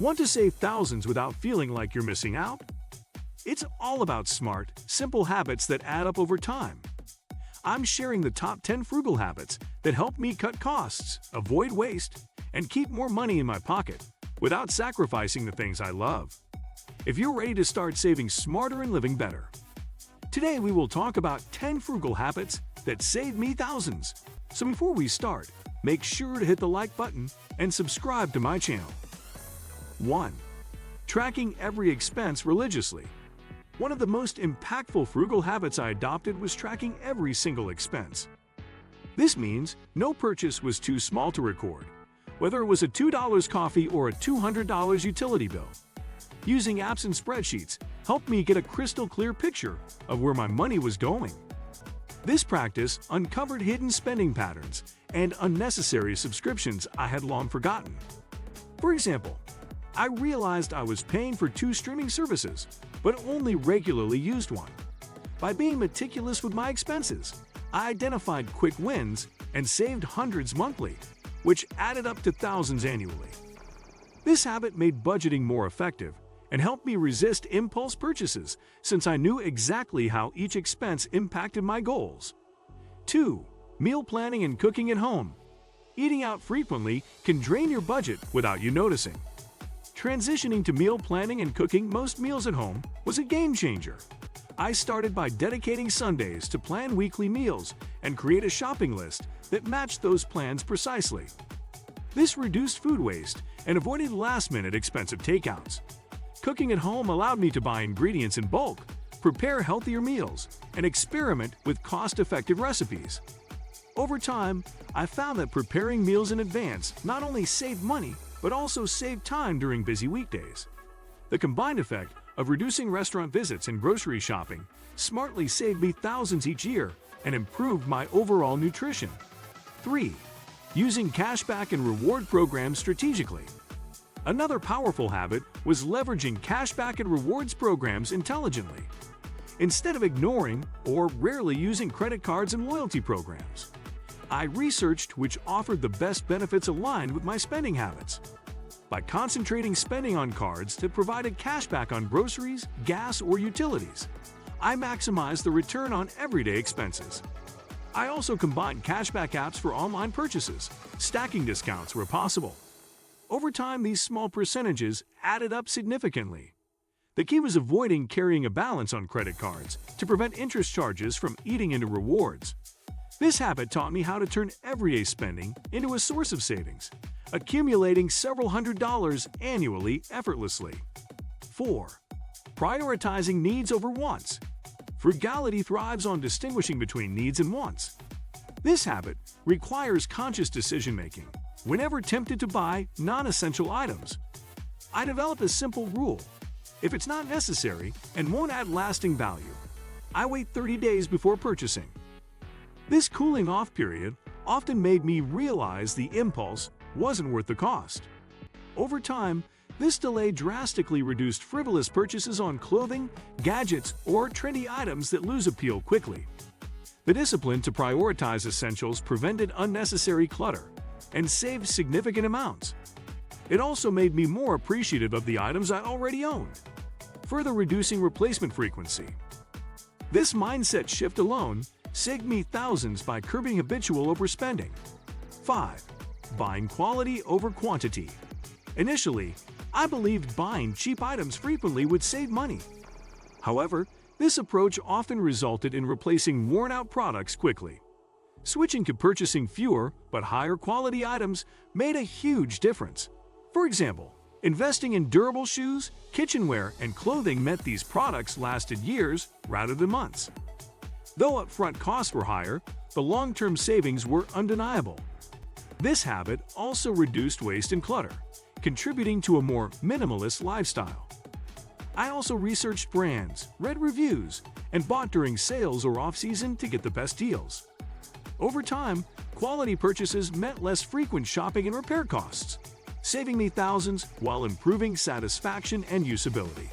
Want to save thousands without feeling like you're missing out? It's all about smart, simple habits that add up over time. I'm sharing the top 10 frugal habits that help me cut costs, avoid waste, and keep more money in my pocket without sacrificing the things I love. If you're ready to start saving smarter and living better, today we will talk about 10 frugal habits that save me thousands. So before we start, make sure to hit the like button and subscribe to my channel. 1. Tracking every expense religiously. One of the most impactful frugal habits I adopted was tracking every single expense. This means no purchase was too small to record, whether it was a $2 coffee or a $200 utility bill. Using apps and spreadsheets helped me get a crystal clear picture of where my money was going. This practice uncovered hidden spending patterns and unnecessary subscriptions I had long forgotten. For example, I realized I was paying for 2 streaming services, but only regularly used one. By being meticulous with my expenses, I identified quick wins and saved hundreds monthly, which added up to thousands annually. This habit made budgeting more effective and helped me resist impulse purchases since I knew exactly how each expense impacted my goals. 2. Meal planning and cooking at home. Eating out frequently can drain your budget without you noticing. Transitioning to meal planning and cooking most meals at home was a game changer. I started by dedicating Sundays to plan weekly meals and create a shopping list that matched those plans precisely. This reduced food waste and avoided last-minute expensive takeouts. Cooking at home allowed me to buy ingredients in bulk, prepare healthier meals, and experiment with cost-effective recipes. Over time, I found that preparing meals in advance not only saved money, but also saved time during busy weekdays. The combined effect of reducing restaurant visits and grocery shopping smartly saved me thousands each year and improved my overall nutrition. 3. Using cashback and reward programs strategically. Another powerful habit was leveraging cashback and rewards programs intelligently. Instead of ignoring or rarely using credit cards and loyalty programs, I researched which offered the best benefits aligned with my spending habits. By concentrating spending on cards that provided cashback on groceries, gas, or utilities, I maximized the return on everyday expenses. I also combined cashback apps for online purchases, stacking discounts where possible. Over time, these small percentages added up significantly. The key was avoiding carrying a balance on credit cards to prevent interest charges from eating into rewards. This habit taught me how to turn everyday spending into a source of savings, accumulating several $100s annually effortlessly. 4. Prioritizing needs over wants. Frugality thrives on distinguishing between needs and wants. This habit requires conscious decision-making whenever tempted to buy non-essential items. I developed a simple rule. If it's not necessary and won't add lasting value, I wait 30 days before purchasing. This cooling-off period often made me realize the impulse wasn't worth the cost. Over time, this delay drastically reduced frivolous purchases on clothing, gadgets, or trendy items that lose appeal quickly. The discipline to prioritize essentials prevented unnecessary clutter and saved significant amounts. It also made me more appreciative of the items I already owned, further reducing replacement frequency. This mindset shift alone saved me thousands by curbing habitual overspending. 5. Buying quality over quantity. Initially, I believed buying cheap items frequently would save money. However, this approach often resulted in replacing worn-out products quickly. Switching to purchasing fewer but higher quality items made a huge difference. For example, investing in durable shoes, kitchenware, and clothing meant these products lasted years rather than months. Though upfront costs were higher, the long-term savings were undeniable. This habit also reduced waste and clutter, contributing to a more minimalist lifestyle. I also researched brands, read reviews, and bought during sales or off-season to get the best deals. Over time, quality purchases meant less frequent shopping and repair costs, saving me thousands while improving satisfaction and usability.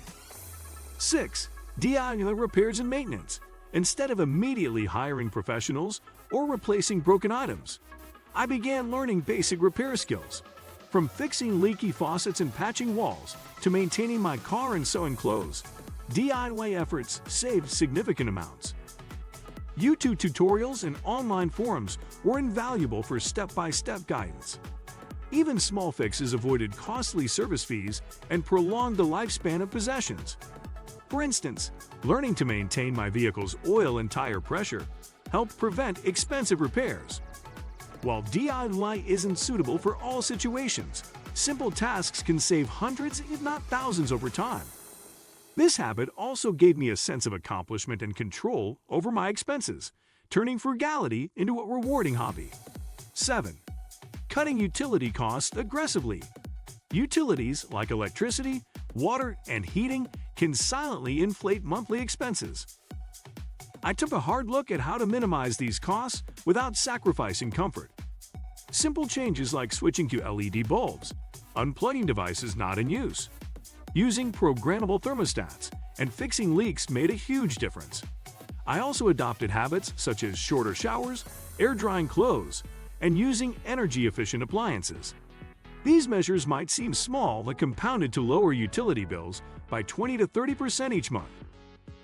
6. DIY repairs and maintenance. Instead of immediately hiring professionals or replacing broken items, I began learning basic repair skills. From fixing leaky faucets and patching walls to maintaining my car and sewing clothes, DIY efforts saved significant amounts. YouTube tutorials and online forums were invaluable for step-by-step guidance. Even small fixes avoided costly service fees and prolonged the lifespan of possessions. For instance, learning to maintain my vehicle's oil and tire pressure helped prevent expensive repairs. While DIY isn't suitable for all situations, simple tasks can save hundreds, if not thousands, over time. This habit also gave me a sense of accomplishment and control over my expenses, turning frugality into a rewarding hobby. 7. Cutting utility costs aggressively. Utilities like electricity, water, and heating can silently inflate monthly expenses. I took a hard look at how to minimize these costs without sacrificing comfort. Simple changes like switching to LED bulbs, unplugging devices not in use, using programmable thermostats, and fixing leaks made a huge difference. I also adopted habits such as shorter showers, air drying clothes, and using energy-efficient appliances. These measures might seem small but compounded to lower utility bills by 20 to 30% each month.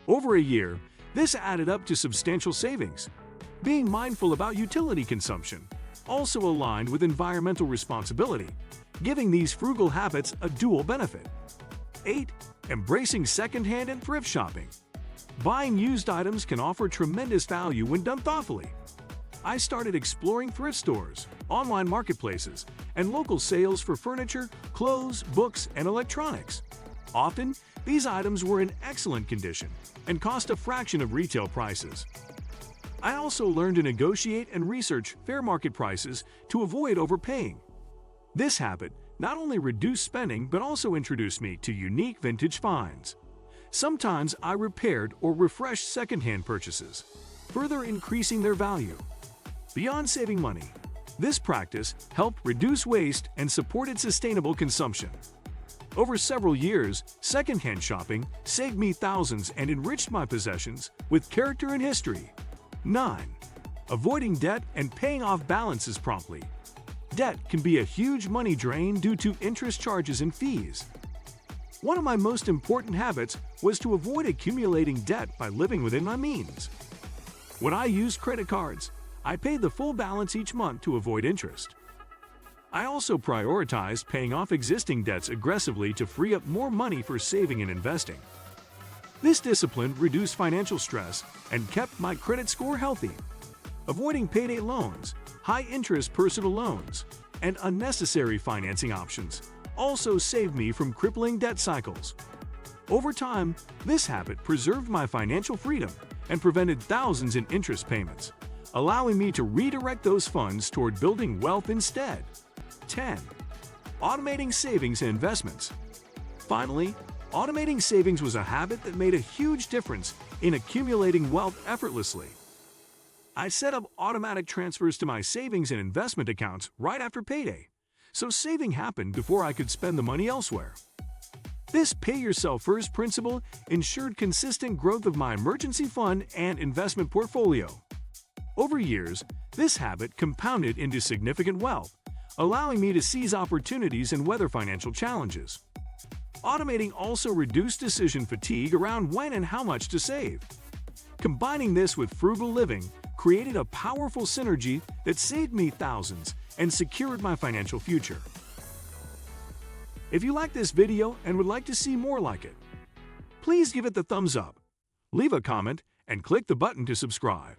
Over a year, this added up to substantial savings. Being mindful about utility consumption also aligned with environmental responsibility, giving these frugal habits a dual benefit. 8. Embracing secondhand and thrift shopping. Buying used items can offer tremendous value when done thoughtfully. I started exploring thrift stores, online marketplaces, and local sales for furniture, clothes, books, and electronics. Often, these items were in excellent condition and cost a fraction of retail prices. I also learned to negotiate and research fair market prices to avoid overpaying. This habit not only reduced spending but also introduced me to unique vintage finds. Sometimes I repaired or refreshed secondhand purchases, further increasing their value. Beyond saving money, this practice helped reduce waste and supported sustainable consumption. Over several years, secondhand shopping saved me thousands and enriched my possessions with character and history. 9. Avoiding debt and paying off balances promptly. Debt can be a huge money drain due to interest charges and fees. One of my most important habits was to avoid accumulating debt by living within my means. When I used credit cards, I paid the full balance each month to avoid interest. I also prioritized paying off existing debts aggressively to free up more money for saving and investing. This discipline reduced financial stress and kept my credit score healthy. Avoiding payday loans, high-interest personal loans, and unnecessary financing options also saved me from crippling debt cycles. Over time, this habit preserved my financial freedom and prevented thousands in interest payments, allowing me to redirect those funds toward building wealth instead. 10. Automating savings and investments. Finally, automating savings was a habit that made a huge difference in accumulating wealth effortlessly. I set up automatic transfers to my savings and investment accounts right after payday, so saving happened before I could spend the money elsewhere. This pay-yourself-first principle ensured consistent growth of my emergency fund and investment portfolio. Over years, this habit compounded into significant wealth, allowing me to seize opportunities and weather financial challenges. Automating also reduced decision fatigue around when and how much to save. Combining this with frugal living created a powerful synergy that saved me thousands and secured my financial future. If you like this video and would like to see more like it, please give it the thumbs up, leave a comment, and click the button to subscribe.